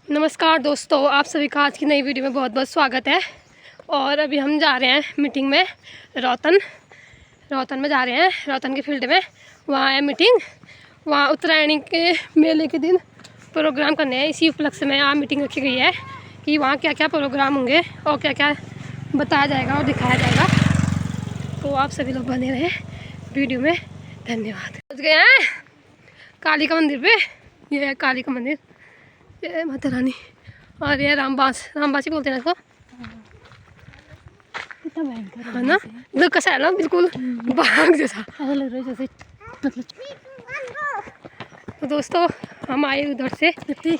नमस्कार दोस्तों, आप सभी का आज की नई वीडियो में बहुत बहुत स्वागत है। और अभी हम जा रहे हैं मीटिंग में रोहतन में जा रहे हैं, रोहतन के फील्ड में। वहाँ है मीटिंग, वहाँ उत्तरायणी के मेले के दिन प्रोग्राम करने हैं। इसी उपलक्ष्य में यहाँ मीटिंग रखी गई है कि वहाँ क्या क्या प्रोग्राम होंगे और क्या क्या बताया जाएगा और दिखाया जाएगा। तो आप सभी लोग बने रहें वीडियो में। धन्यवाद। पहुँच गए हैं काली का मंदिर पे। ये है काली का मंदिर, ये माता रानी। और ये रामबास ही बोलते हैं इसको, है ना। इधर कैसा है ना, बिल्कुल बाघ जैसा ऐसा लग रहा है जैसे, मतलब। तो दोस्तों हम आए उधर से,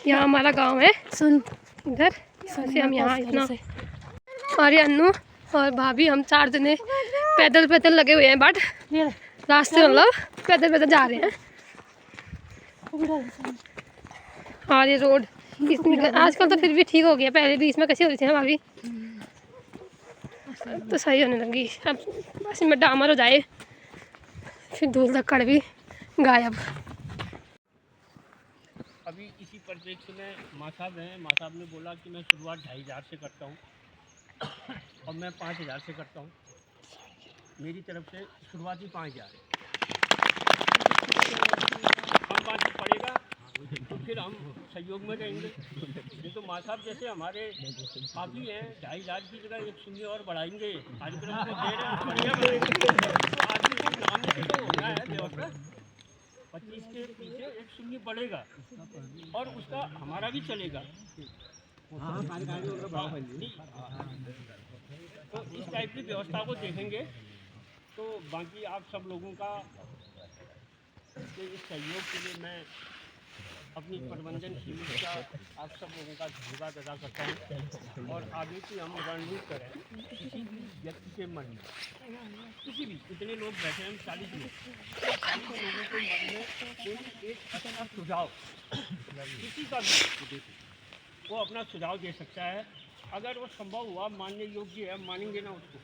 यहाँ हमारा गांव है सुन इधर से हम यहाँ इतना। और ये अन्नू और भाभी, हम 4 जने पैदल लगे हुए हैं, बट रास्ते मतलब पैदल जा रहे हैं। और ये रोड आजकल तो फिर भी ठीक हो गया, पहले बीच में कैसी हो रही थी ना भाभी, तो सही होने लगी। अब बस में डामर हो जाए फिर धूल धक्कड़ भी गायब। अभी इसी परिप्रेक्ष्य में माँ साहब हैं, माँ साहब ने बोला कि मैं शुरुआत 2500 से करता हूँ और मैं 5000 से करता हूँ। मेरी तरफ से शुरुआती 5000 है। हम बात पड़ेगा तो फिर हम सहयोग में रहेंगे। ये तो माँ साहब जैसे हमारे काफ़ी हैं, 2500 की जगह 1 शून्य और बढ़ाएंगे, कार्यक्रम को दे रहे हैं, बढ़िया बढ़ेंगे। तो आदमी को नाम से तो होना है व्यवस्था। 25 के पीछे 1 शून्य बढ़ेगा और उसका हमारा भी चलेगा। तो इस टाइप की व्यवस्था को देखेंगे। तो बाकी आप सब लोगों का इस सहयोग के लिए मैं अपनी प्रबंधन समिति का आप सब लोगों का धन्यवाद अदा करता हूँ। और आगे की हम रणनीति करें किसी भी व्यक्ति के मन में, किसी भी, इतने लोग बैठे हैं, हम 40 लोग, 40 लोगों के मन में कोई एक अच्छा सुझाव किसी का भी वो अपना सुझाव दे सकता है। अगर वो संभव हुआ, मानने योग्य है, मानेंगे ना उसको,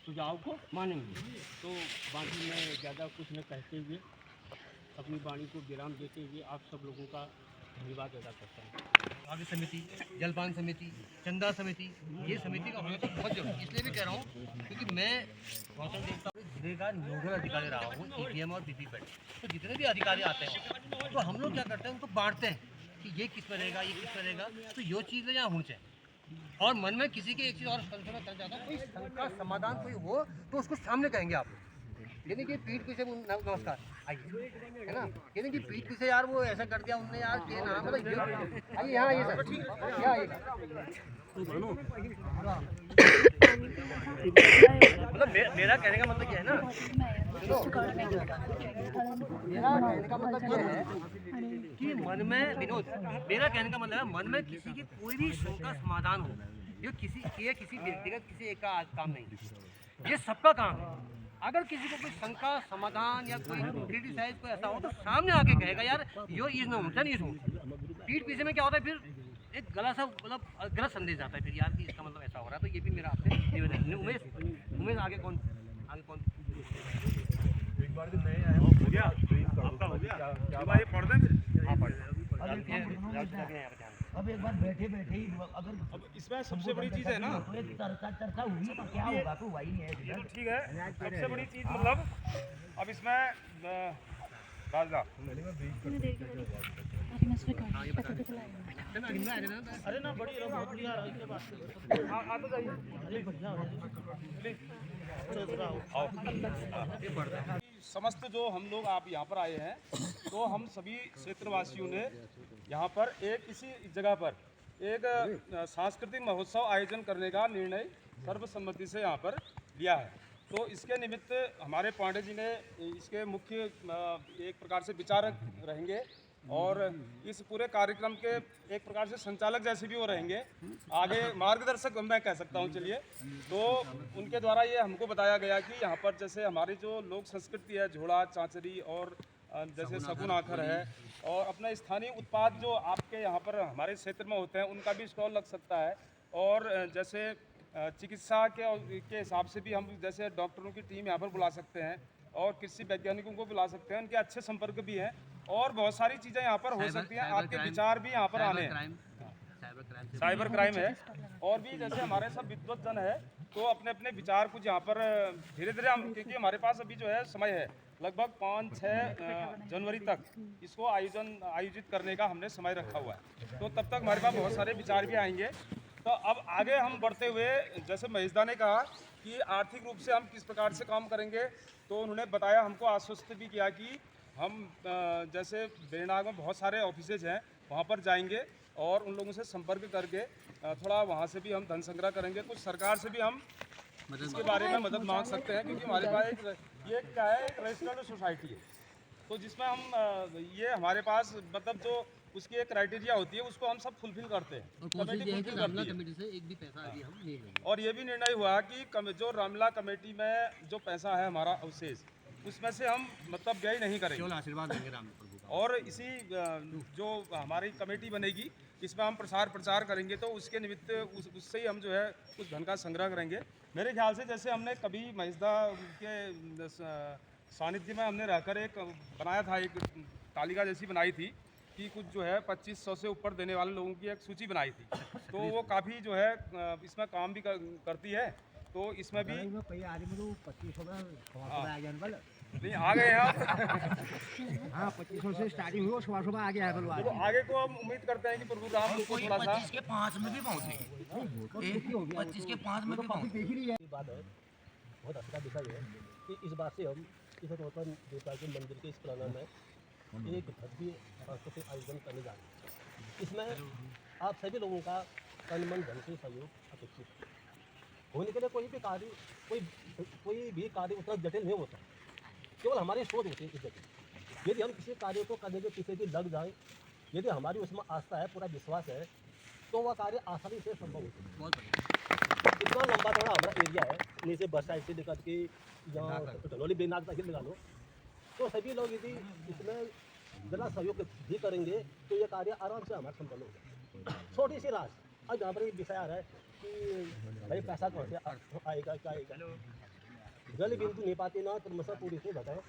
सुझाव को मानेंगे। तो बाकी मैं ज़्यादा कुछ न कहते हुए अपनी वाणी को विराम देते हुए आप सब लोगों का धन्यवाद अदा करता हूँ। आगे समिति, जलपान समिति, चंदा समिति, ये समिति का होना तो बहुत जरूरी। इसलिए भी कह रहा हूँ क्योंकि मैं गौतम देवता जिले का नोडल अधिकारी रहा हूँ, ईवीएम और वीवीपैट। तो जितने भी अधिकारी आते हैं तो हम लोग क्या करते हैं, उनको बांटते हैं कि ये किस में रहेगा, ये किस में रहेगा। तो ये चीज़ें यहाँ होनी चाहिए। और मन में किसी की एक चीज़ और संशोधन कर जाता है, कोई शंका समाधान कोई हो तो उसको सामने कहेंगे आप लोग। यानी कि पीठ पीछे नमस्कार आइए, है ना। यानी कि पीठ पीछे यार वो ऐसा कर दिया उनने यार, ये ना मतलब आइए यहाँ आइए सर, यहाँ आइए। मतलब मेरा कहने का मतलब क्या है ना, मेरा कहने का मतलब ये है कि मन में, विनोद, मेरा कहने का मतलब है मन में किसी की कोई भी शंका समाधान हो, ये किसी व्यक्तिगत किसी एक का काम नहीं, ये सबका काम है। अगर किसी को कोई शंका समाधान या कोई क्रिटिसाइज कोई ऐसा हो तो सामने आके कहेगा यार यो इस ना होता नहीं सोच। पीठ पीछे में क्या होता है, फिर एक गलत सा मतलब गलत संदेश आता है फिर यार कि इसका मतलब ऐसा हो रहा है। तो ये भी मेरा आपसे निवेदन है। उमेश आगे कौन एक बार जो नए आए हो गया, आपका हो गया क्या बात है, पढ़ देंगे आप पढ़। अब एक बार बैठे ही अगर अब इसमें सबसे बड़ी चीज़ है ना, तो एक चर्चा हुई तो क्या होगा, तो वही नहीं है। तो ठीक है, सबसे बड़ी चीज़ मतलब अब इसमें राजा अरे ना बड़ी बहुत बढ़िया आ तो जाइए। समस्त जो हम लोग आप यहाँ पर आए हैं, तो हम सभी क्षेत्रवासियों ने यहाँ पर एक इसी जगह पर एक सांस्कृतिक महोत्सव आयोजन करने का निर्णय सर्वसम्मति से यहाँ पर लिया है। तो इसके निमित्त हमारे पांडे जी ने इसके मुख्य एक प्रकार से विचारक रहेंगे और इस पूरे कार्यक्रम के एक प्रकार से संचालक जैसे भी वो रहेंगे, आगे मार्गदर्शक मैं कह सकता हूँ। चलिए, तो उनके द्वारा ये हमको बताया गया कि यहाँ पर जैसे हमारी जो लोक संस्कृति है, झोड़ा चांचरी और जैसे शगुन आखर है, और अपना स्थानीय उत्पाद जो आपके यहाँ पर हमारे क्षेत्र में होते हैं उनका भी स्टॉल लग सकता है। और जैसे चिकित्सा के हिसाब से भी हम जैसे डॉक्टरों की टीम यहाँ पर बुला सकते हैं और कृषि वैज्ञानिकों को बुला सकते हैं, उनके अच्छे संपर्क भी हैं। और बहुत सारी चीज़ें यहाँ पर हो सकती हैं। आपके विचार भी यहाँ पर आने हैं। साइबर क्राइम है, और भी जैसे हमारे सब विद्वत जन है तो अपने अपने विचार कुछ यहाँ पर धीरे धीरे हम, क्योंकि हमारे पास अभी जो है समय है लगभग 5-6 जनवरी तक इसको आयोजित करने का हमने समय रखा हुआ है। तो तब तक हमारे पास बहुत सारे विचार भी आएंगे। तो अब आगे हम बढ़ते हुए, जैसे महेशदा ने कहा कि आर्थिक रूप से हम किस प्रकार से काम करेंगे, तो उन्होंने बताया, हमको आश्वस्त भी किया कि हम जैसे बेरनाग में बहुत सारे ऑफिसेज हैं वहाँ पर जाएंगे और उन लोगों से संपर्क करके थोड़ा वहाँ से भी हम धन संग्रह करेंगे। कुछ सरकार से भी हम इसके बारे में मदद मांग सकते हैं, क्योंकि हमारे पास ये क्या है, एक रजिस्टर्ड सोसाइटी है, तो जिसमें हम ये हमारे पास मतलब जो उसकी एक क्राइटेरिया होती है उसको हम सब फुलफिल करते हैं। कमेटी फुलफिल करती है। से एक भी पैसा अभी हम नहीं लेंगे। और ये भी निर्णय हुआ कि जो रामला कमेटी में जो पैसा है हमारा अवशेष, उसमें से हम मतलब व्यय नहीं करेंगे, केवल आशीर्वाद देंगे राम प्रभु का। और इसी जो हमारी कमेटी बनेगी इसमें हम प्रचार करेंगे, तो उसके निमित्त उससे ही हम जो है कुछ धन का संग्रह करेंगे। मेरे ख्याल से जैसे हमने कभी महेशदा के सानिध्य में हमने रहकर एक बनाया था, एक तालिका जैसी बनाई थी कि कुछ जो है 2500 से ऊपर देने वाले लोगों की एक सूची बनाई थी, तो वो काफ़ी जो है इसमें काम भी करती है। तो इसमें भी नहीं आ गए हैं आप। हाँ 2500 से स्टार्टिंग हुई, सुबह आ गया है बलवा। तो आगे को हम उम्मीद करते हैं कि प्रभु राम को थोड़ा सा 25 के 5 में भी पहुंचे, 25 के 5 में भी पहुंचे। देख ही रही है। बात है, बहुत अच्छा विषय है कि इस बात से हम इस गौतम देवता के मंदिर के इस प्रांगण में एक भव्य सांस्कृतिक आयोजन करने जा रहे हैं। इसमें आप सभी लोगों का तन मन धन से सहयोग अपेक्षित है। होने के लिए कोई भी कार्य उतना जटिल नहीं होता, केवल हमारी सोच होती है इस जटिल। यदि हम किसी कार्य को करने के पीछे भी लग जाएं, यदि हमारी उसमें आस्था है, पूरा विश्वास है, तो वह कार्य आसानी से संभव होता है। बहुत बढ़िया। इतना लंबा चौड़ा हमारा एरिया है, नीचे बस साइड से लेकर के यहाँ टनौली बेनाग तक लगा लो, तो सभी लोग यदि इसमें जरा सहयोग भी करेंगे तो ये कार्य आराम से हमारा संपन्न हो जाए। छोटी सी राशि, आज यहाँ पर एक विषय आ रहा है कि भाई पैसा कहाँ से आएगा, क्या आएगा, जल बिंदु नहीं पाते ना तमसा पूरी से बताए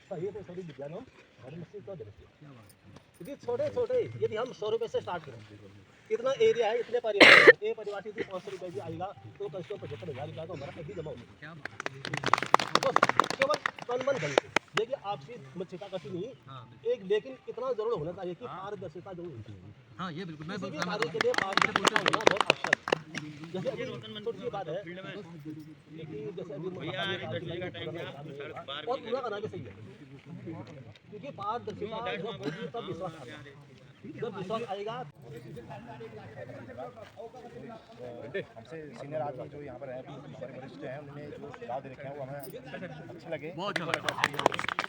सही तो सभी विज्ञान हम धर्मशील का दृष्टि। यदि छोटे छोटे यदि हम 100 रुपये से स्टार्ट करें, इतना एरिया है, इतने परिवार है, एक परिवार से यदि 500 रुपये भी आएगा तो कम से कम 75,000 रुपया तो हमारा कहीं जमा होगा। तो केवल तन मन धन से देखिए, आपसी मच्छिता कसी नहीं एक, लेकिन इतना जरूर होना चाहिए कि पारदर्शिता जरूर होती है। हाँ ये बिल्कुल, मैं किसी भी कार्य के लिए पारदर्शिता होना बहुत आवश्यक है। जैसे अभी छोटी सी बात है कि जैसे अभी और पूरा करना भी सही है, क्योंकि पारदर्शिता तब विश्वास आता है। जब विश्वास आएगा हमसे सीनियर आदमी जो यहाँ पर हैं, हमारे वरिष्ठ हैं, उन्होंने जो सुझाव दे रखे हैं वो हमें अच्छे लगे। बहुत अच्छा लगा।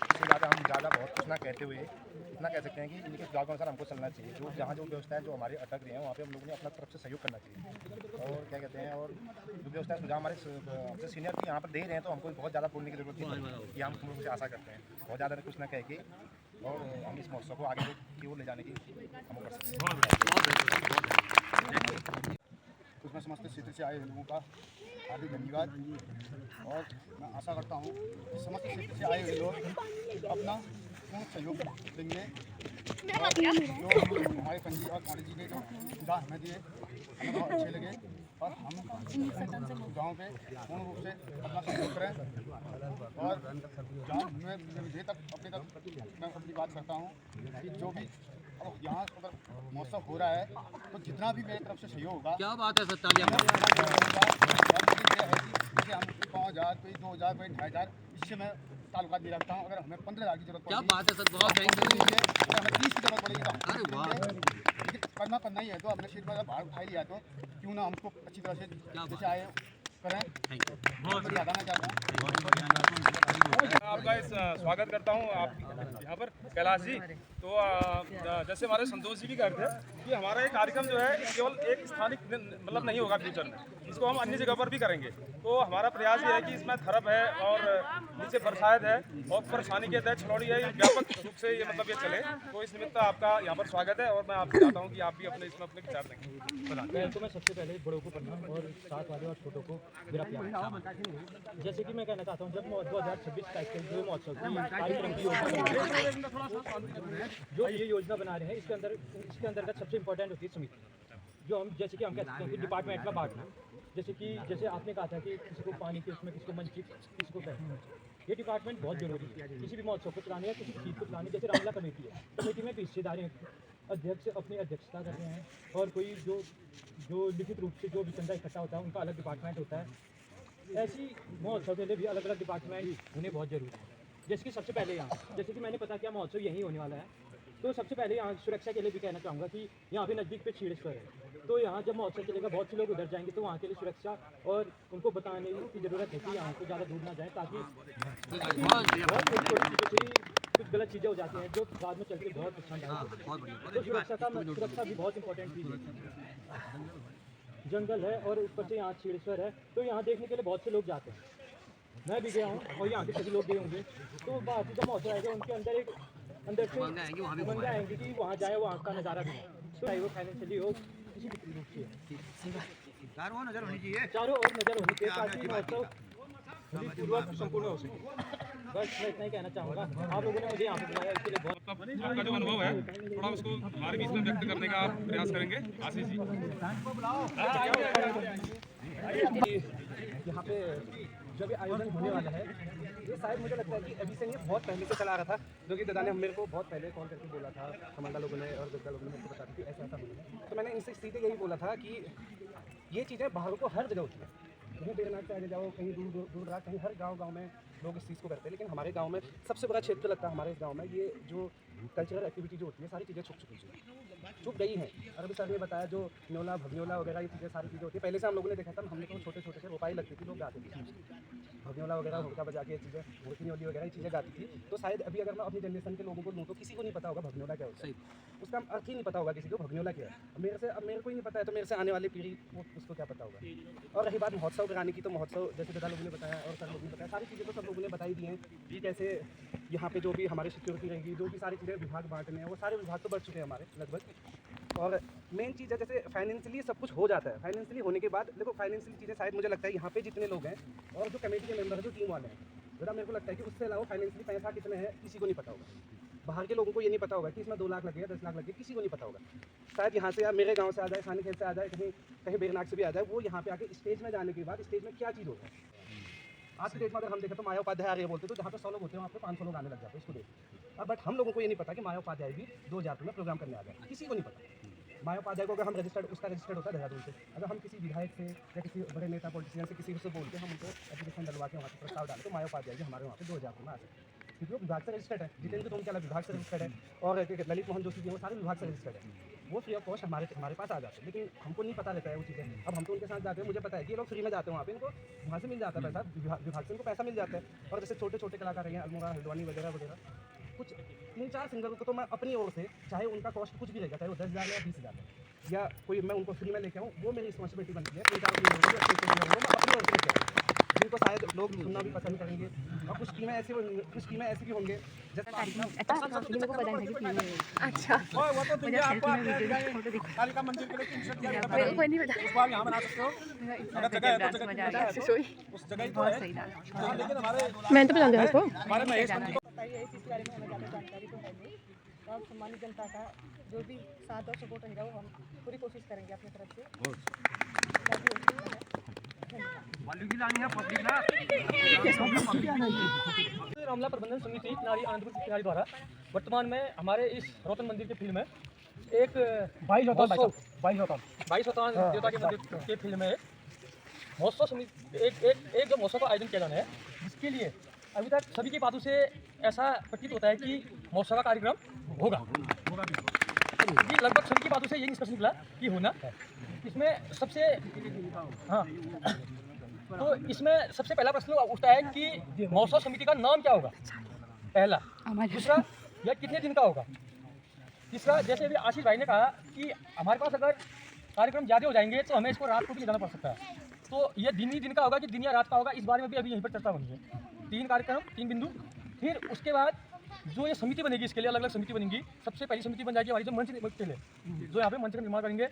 इससे ज़्यादा हम बहुत कुछ ना कहते हुए इतना कह सकते हैं कि इनके सुझाव के अनुसार हमको चलना चाहिए। जो जहाँ जो व्यवस्थाएं जो हमारे अटक रही हैं वहाँ पे हम लोगों ने अपना तरफ से सहयोग करना चाहिए। और क्या कहते हैं, और जो व्यवस्थाएं सुझाव हमारे हमसे सीनियर की यहाँ पर दे रहे हैं, तो हमको बहुत ज़्यादा बोलने की जरूरत नहीं है, ये हम तुम लोगों से आशा करते हैं। बहुत ज़्यादा कुछ ना कह के और हम इस महोत्सव को आगे की ओर ले जाने की हम कर सकते हैं। उसमें समस्त क्षेत्र से आए लोगों का हार्दिक धन्यवाद, और मैं आशा करता हूँ कि समस्त क्षेत्र से आए हुए लोग अपना पूर्ण सहयोग देंगे। जो हमारे पंडित और पांडे जी ने जो सुझाव हमें दिए हमें बहुत अच्छे लगे, और हम सुझावों पे पूर्ण रूप से अपना सहयोग करें। और जहाँ मुझे तक अपने तक मैं अपनी बात करता हूँ कि जो भी अब यहाँ अगर महोत्सव हो रहा है तो जितना भी मेरी तरफ से सहयोग होगा, क्या बात है सत्तालिया, जैसे हम 5,000 कोई 2,000 कोई 2,500 इससे मैं ताल्लुकात नहीं रखता हूँ। अगर हमें 15,000 की जरूरत क्या पड़ेगी, बात है सर, बहुत थैंक यू। अगर हमें 30 की जरूरत पड़ेगी तो अरे वाह, लेकिन करना ही है, तो अपने शरीर में भार उठाई लिया तो क्यों ना हमको अच्छी तरह से जैसे आए करें। थैंक यू, बहुत बताना चाहता हूँ। आपका इस स्वागत करता हूँ आप यहाँ पर कैलाश जी। तो जैसे हमारे संतोष जी भी कहते थे कि हमारा ये कार्यक्रम जो है केवल एक स्थानिक मतलब नहीं होगा, फ्यूचर में इसको हम अन्य जगह पर भी करेंगे। तो हमारा प्रयास ये है कि इसमें थरप है और नीचे बरसात है और परेशानी के तहत छलौड़ी है, व्यापक रूप से ये मतलब ये चले। तो इस निमित्त आपका यहाँ पर स्वागत है, और मैं आपसे चाहता हूँ कि आप भी अपने इसमें अपने विचार देंगे। मैं सबसे पहले बड़ों को प्रणाम और साथ वाले और छोटों को मेरा प्यार। जैसे कि मैं कहना चाहता हूँ, जब 2026 का जो महोत्सव की कार्यक्रम की योजना जो ये योजना बना रहे हैं, इसके अंतर्गत सबसे इम्पोर्टेंट होती है समिति, जो हम जैसे कि हम कहते हैं कि डिपार्टमेंट में बांटना। जैसे आपने कहा था कि किसी को पानी की उसमें, किसी को मंचित, किसी को पैसा, ये डिपार्टमेंट बहुत जरूरी है किसी भी महोत्सव को चलाने या किसी चीज़ को चलाने। जैसे रामला कमेटी है, कमेटी में हिस्सेदारी अध्यक्ष अपनी अध्यक्षता कर रहे हैं, और कोई जो लिखित रूप से जो भी चंदा इकट्ठा होता है उनका अलग डिपार्टमेंट होता है। ऐसी महोत्सव के लिए भी अलग अलग डिपार्टमेंट होने बहुत जरूरी है। जैसे कि सबसे पहले यहाँ, जैसे कि मैंने पता किया महोत्सव यहीं होने वाला है, तो सबसे पहले यहाँ सुरक्षा के लिए भी कहना चाहूँगा कि यहाँ पे नज़दीक पे क्षीरेश्वर है, तो यहाँ जब महोत्सव चलेगा बहुत से लोग उधर जाएंगे, तो वहाँ के लिए सुरक्षा और उनको बताने की ज़रूरत है कि यहाँ से ज़्यादा दूर ना जाए, ताकि कुछ गलत चीज़ें हो जाती हैं जो बाद में चल के बहुत नुकसान है। तो सुरक्षा भी बहुत इंपॉर्टेंट चीज़ है। जंगल है और ऊपर से यहाँ क्षीरेश्वर है, तो यहाँ देखने के लिए बहुत से लोग जाते हैं। मैं भी गया हूँ और यहाँ के सभी लोग गए होंगे, तो बाकी जब महोत्सव आएगा उनके अंदर से मंगे आएंगे कि वहाँ जाए, वहाँ का नज़ारा भी, तो चाहे वो फाइनेंशियली हो, किसी भी रूप से चारों ओर नज़र होनी चाहिए ताकि महोत्सव पूर्वक संपूर्ण हो सके। बस मैं इतना ही कहना चाहूँगा। आप लोगों ने मुझे यहाँ पे बुलाया, इसके लिए बहुत आपका जो अनुभव है थोड़ा उसको हमारे बीच में व्यक्त करने का आप प्रयास करेंगे। आशीष जी, यहाँ पे जब ये आयोजन होने वाला है, ये शायद मुझे लगता है कि अभी से नहीं बहुत पहले से चला रहा था, जो कि दादा ने मेरे को बहुत पहले कॉल करके बोला था, कमांडा लोगों ने और गद्दा लोगों ने मेरे को बता दी कि ऐसा ऐसा होना है। तो मैंने इनसे सीधे यही बोला था कि ये चीज़ें बाहर को हर जगह होती है, कहीं बेरनाथ से आगे जाओ, कहीं दूर दराज, कहीं हर गाँव में लोग इस चीज़ को करते हैं, लेकिन हमारे गाँव में सबसे बड़ा क्षेत्र लगता है हमारे इस गाँव में, ये जो कल्चरल एक्टिविटी जो होती है सारी चीज़ें छुप गई हैं। और अभी सर ने बताया जो न्योला भगन्योला वगैरह ये चीज़ें सारी चीज़ें होती है, पहले से हम लोगों ने देखा था, हमने तो छोटे छोटे से रोपाई लगती थी, लोग गाते थे भगन्योला वगैरह, हुड़का बजा के ये चीज़ें, भूखी न्योली वगैरह ये चीज़ें गाती थी। तो शायद अभी अगर मैं अपनी जनरेशन के लोगों को लूँ तो किसी को नहीं पता होगा भगन्योला क्या होता है, उसका अर्थ ही नहीं पता होगा किसी को भगन्योला क्या है। अब मेरे को ही नहीं पता है, तो मेरे से आने वाली पीढ़ी को उसको क्या पता होगा। और रही बात महोत्सव कराने की, तो महोत्सव जैसे दादा लोगों ने बताया और सर लोगों ने बताया, सारी चीज़ें तो सब लोगों ने बताई दी हैं कि कैसे यहाँ पे जो भी हमारी सिक्योरिटी रहेगी, जो भी सारी चीज़ें विभाग बांटने हैं, वो सारे विभाग तो बढ़ चुके हैं हमारे लगभग। और मेन चीज़ है जैसे फाइनेंशियली सब कुछ हो जाता है, फाइनेंशियली होने के बाद देखो फाइनेंशियली चीज़ें शायद मुझे लगता है यहाँ पे जितने लोग हैं और जो कमेटी के मेंबर हैं, जो टीम वाले हैं, ज़रा मेरे को लगता है कि उससे अलावा फाइनेंशियली पैसा कितने हैं किसी को नहीं पता होगा। बाहर के लोगों को ये नहीं पता होगा कि इसमें 2 लाख लगे, 10 लाख लगे, किसी को नहीं पता होगा। शायद यहाँ से या मेरे गाँव से आ जाए, सानी खेल से आ जाए, कहीं बेरनाग से भी आ जाए, वो यहाँ पे आके स्टेज में जाने के बाद स्टेज में क्या चीज़ होता है। आज की डेट में अगर हम देखें तो माया उपाध्याय आ रही है बोलते, तो जहाँ पे 100 लोग होते हैं वहाँ पे 500 लोग आने लग जाते हैं इसको देख। अब बट हम लोगों को ये नहीं पता कि माया उपाध्याय भी 2000 में प्रोग्राम करने आ जाए, किसी को नहीं पता। माया उपाध्याय को अगर हम उसका रजिस्टर्ड होता है देहरादून से, अगर हम किसी विधायक से या किसी बड़े नेता पॉलिटिशियन से किसी से बोलते हैं, हम उनको एप्लीकेशन डलवा के वहाँ से प्रस्ताव डालें, तो माया उपाध्याय जी हमारे वहाँ पे 2000 में आ सकते हैं, क्योंकि वो विभाग से रजिस्टर्ड है। जितेंद्र टोमचाला विभाग से रजिस्टर्ड है, और ललित मोहन जोशी जी वो सारे विभाग से रजिस्टर्ड है, वो फ्री ऑफ कॉस्ट हमारे पास आ जाते हैं। लेकिन हमको नहीं पता रहता है वो चीज़ें। अब हम तो उनके साथ जाते हैं, मुझे पता है कि ये लोग फ्री में जाते हैं वहाँ पे, इनको वहाँ से मिल जाता है पैसा, विभाग से इनको पैसा मिल जाता है। और जैसे छोटे छोटे कलाकार हैं अल्मोड़ा, हल्द्वानी वगैरह वगैरह, कुछ 3-4 सिंगर को तो मैं अपनी ओर से, चाहे उनका कॉस्ट कुछ भी रहेगा, चाहे वो 10,000 या 20,000 या कोई, मैं उनको फ्री में लेके आऊँ, वो मेरी रिस्पॉन्सिबिलिटी बनती है। 3-4 मैं अपनी ओर से लेके आऊँ, जिनको शायद लोग सुनना भी पसंद करेंगे। और कुछ टीमें ऐसी भी होंगे अच्छा, कालिका मंदिर के लिए 300 कोई नहीं बता, उसको आप यहाँ बना सकते हो, अगर जगह है तो जगह उस जगह ही तो है। लेकिन मैं तो पसंद है उसको। हमारे महेश मंदिर बताइए इस बारे में हमें ज़्यादा जानकारी तो है नहीं, और सम्मानित जनता का जो भी साथ और सपोर्ट रहेगा वो हम पूरी कोशिश करेंगे अपनी तरफ से। रामला प्रबंधन समिति नारी आनंदपुर सिंचाई द्वारा वर्तमान में हमारे इस रोतन मंदिर के फील्ड में एक 22 अवतार देवता के मंदिर के फील्ड में महोत्सव समिति एक जो महोत्सव का आयोजन किया जाना है, जिसके लिए अभी तक सभी की बातों से ऐसा प्रतीत होता है कि महोत्सव का कार्यक्रम होगा। लगभग सभी की बातों से ये निष्कर्ष निकला कि होना है। इसमें सबसे तो इसमें सबसे पहला प्रश्न उठता है कि महोत्सव समिति का नाम क्या होगा, पहला। दूसरा, यह कितने दिन का होगा। तीसरा, जैसे अभी आशीष भाई ने कहा कि हमारे पास अगर कार्यक्रम ज़्यादा हो जाएंगे तो हमें इसको रात को भी ले जाना पड़ सकता है, तो यह दिन ही दिन का होगा कि दिन या रात का होगा, इस बारे में भी अभी यहीं पर चर्चा होनी है। 3 कार्यक्रम, 3 बिंदु। फिर उसके बाद जो ये समिति बनेगी, इसके लिए अलग अलग समिति बनेगी। सबसे पहली समिति बन जाएगी हमारी जो मंच के लिए, जो यहाँ पे मंच का निर्माण करेंगे।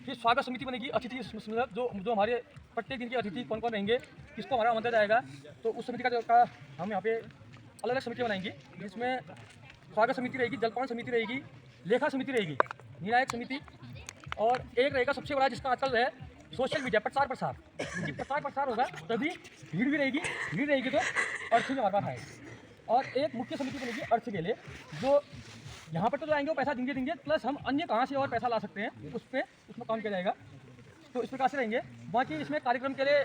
फिर स्वागत समिति बनेगी, अतिथि जो हमारे प्रत्येक दिन के अतिथि कौन कौन रहेंगे, किसको हमारा आमंत्रण जाएगा, तो उस समिति का हम यहाँ पे अलग अलग समिति बनाएंगे, जिसमें स्वागत समिति रहेगी, जलपान समिति रहेगी, लेखा समिति रहेगी, निर्णायक समिति, और एक रहेगा सबसे बड़ा जिसका आजकल है सोशल मीडिया प्रचार प्रसार। क्योंकि प्रचार प्रसार होगा तभी भीड़ भी रहेगी, भीड़ रहेगी तो अर्थ भी हमारे पास आएगी। और एक मुख्य समिति बनेगी अर्थ के लिए, जो यहाँ पर तो आएंगे वो पैसा देंगे, प्लस हम अन्य कहाँ से और पैसा ला सकते हैं उसमें काम किया जाएगा। तो इस प्रकार से रहेंगे। बाकी इसमें कार्यक्रम के लिए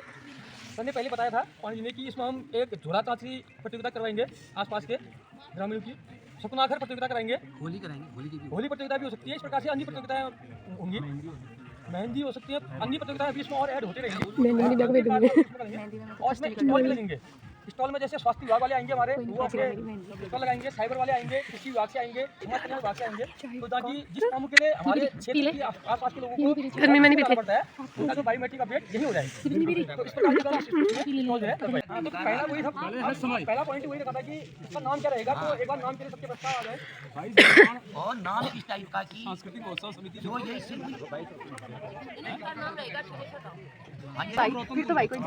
सर ने पहले बताया था पानी जी ने कि इसमें हम एक झोला तांत्री प्रतियोगिता करवाएंगे, आसपास के ग्रामीणों की सपनाघर प्रतियोगिता कराएंगे, होली कराएंगे, होली प्रतियोगिता भी हो सकती है। इस प्रकार से अन्य प्रतियोगिताएं होंगी, मेहंदी हो सकती है, अन्य प्रतियोगिताएं भी इसमें और ऐड होते रहेंगी। और इसमें स्टॉल भी लगेंगे। स्टॉल में जैसे स्वास्थ्य विभाग वाले आएंगे हमारे, वो अपने स्टॉल लगाएंगे, साइबर वाले आएंगे, कृषि विभाग से आएंगे, समाज कल्याण विभाग से आएंगे। तो ताकि जिस काम के लिए हमारे क्षेत्र के आसपास के लोगों को गर्मी में नहीं करना पड़ता है, उनका जो बायोमेट्रिक अपडेट यही हो जाएगी। तो इस प्रकार का स्टॉल है। तो पहला वही था, पहला पॉइंट वही रखा था कि इसका नाम क्या रहेगा। तो एक बार नाम के लिए सबके प्रस्ताव आ जाए। और नाम किस टाइप का की सांस्कृतिक महोत्सव समिति जो ये फिर तो भाई कोई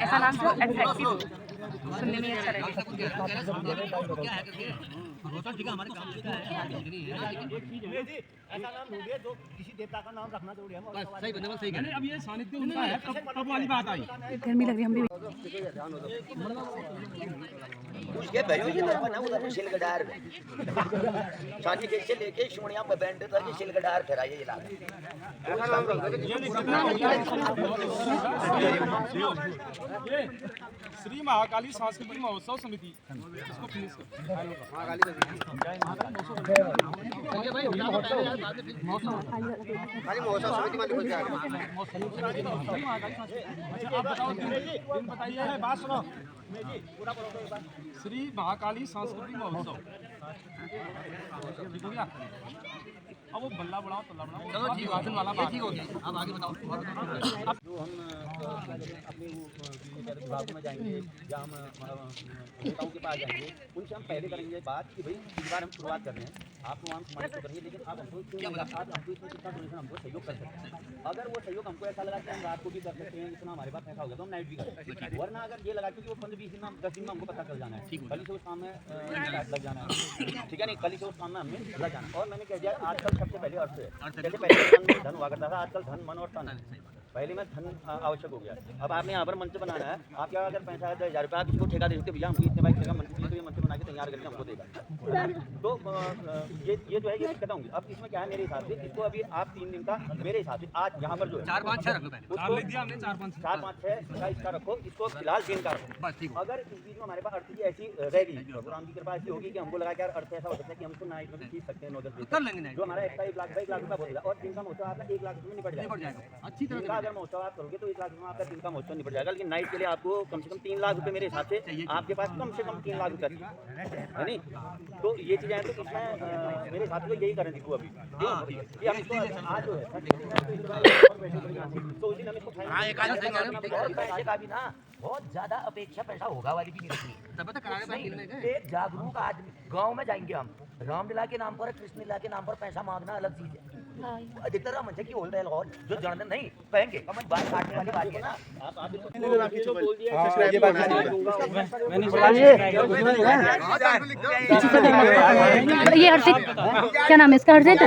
ऐसा नाम जो अट्रैक्टिव सुनने में अच्छा रहेगा। ऐसा नाम ढूंढिए जो किसी देवता का नाम रखना जरूरी है। सही बंदे सही मैंने अब ये सानिध्य उनका है, तब वाली बात आई। गर्मी लग रही है हम भी उसके भाइयों की तरफ ना उधर सिलगडार में शादी से लेके सोनिया पे बैंड तक सिलगडार फिराइए ये लागे। ये श्री महाकाली सांस्कृतिक महोत्सव समिति, इसको फिनिश खाली महोत्सव समिति में लिखो क्या आप बताओ दिन बताइए। बात सुनो, श्री महाकाली सांस्कृतिक महोत्सव ठीक हो गया। अब वो बल्ला बढ़ाओ तल्ला बढ़ाओ, चलो ठीक वाला बात ठीक हो गया। अब आगे बताओ। जो हम अपने विभागों में जाएंगे या हम नेताओं के पास जाएंगे, उनसे हम पहले करेंगे बात कि भाई इस बार हम शुरुआत कर रहे हैं, आपको वहाँ सम्मानित तो करेंगे, लेकिन आप हमको हमको इसमें कितना डोनेशन हमको सहयोग कर सकते हैं। अगर वो सहयोग हमको ऐसा लगा कि हम रात को भी कर सकते हैं, इतना हमारे पास पैसा होगा तो हम नाइट भी कर सकते हैं। वरना अगर ये लगा कि वो 15-20 दिन में 10 दिन में हमको पता चल जाना है, कल से उस काम में लग जाना है, ठीक है नहीं, कल से उस काम में हमें लग जाना। और मैंने कह दिया आजकल सबसे पहले अर्थ है। जैसे पहले धन हुआ करता था, आजकल धन मन और तन है। पहले में धन आवश्यक हो गया। अब आपने यहाँ पर मंच बनाना है, आप क्या अगर पैसा है 10,000 रुपये, आप किसी को ठेका दे सकते, भैया हमको इतने बाइक देगा, मंच तो ये मंच बना के तैयार करके हमको देगा। तो ये जो है ये दिक्कत होंगी। अब इसमें क्या है मेरे हिसाब से, इसको अभी आप 3 दिन का मेरे हिसाब से आज यहाँ पर जो है 4-5-6 रख लो पहले। 4-5-6 का इसका रखो, इसको फिलहाल दिन का रखो। अगर इस बीच में हमारे पास अर्थ की ऐसी रहेगी, भगवान की कृपा ऐसी होगी कि हमको लगा कि यार अर्थ ऐसा हो सकता है कि हमको नाइट में भी खींच सकते हैं 9-10 दिन, जो हमारा एक्स्ट्रा 1 लाख 1 लाख रुपया बोलेगा। और दिन का महोत्सव आपका 1 लाख रुपये में निपट जाएगा अच्छी तरह। अगर महोत्सव आप करोगे तो 1 लाख रुपये आपका दिन का महोत्सव निपट जाएगा। लेकिन नाइट के लिए आपको कम से कम 3 लाख रुपये मेरे हिसाब से आपके पास कम से कम 3 लाख रुपये है नहीं। तो ये चीज़ें हैं, तो इसमें मेरे हिसाब से यही करें दिखो अभी कि हम इसको आज जो है तो उस दिन हम इसको पैसे का भी ना बहुत ज्यादा अपेक्षा पैसा होगा वाली भी नहीं रखनी। एक जागरूक आदमी गाँव में जाएंगे हम, रामलीला के नाम पर कृष्ण लीला के नाम पर पैसा मांगना अलग चीज है। अधिकतर हम कि होल रहे और जो जानते नहीं कहेंगे कम बात काटने वाली बात है ना। आप इसको बोल दिया ये हर्षित क्या नाम है इसका? हर्षित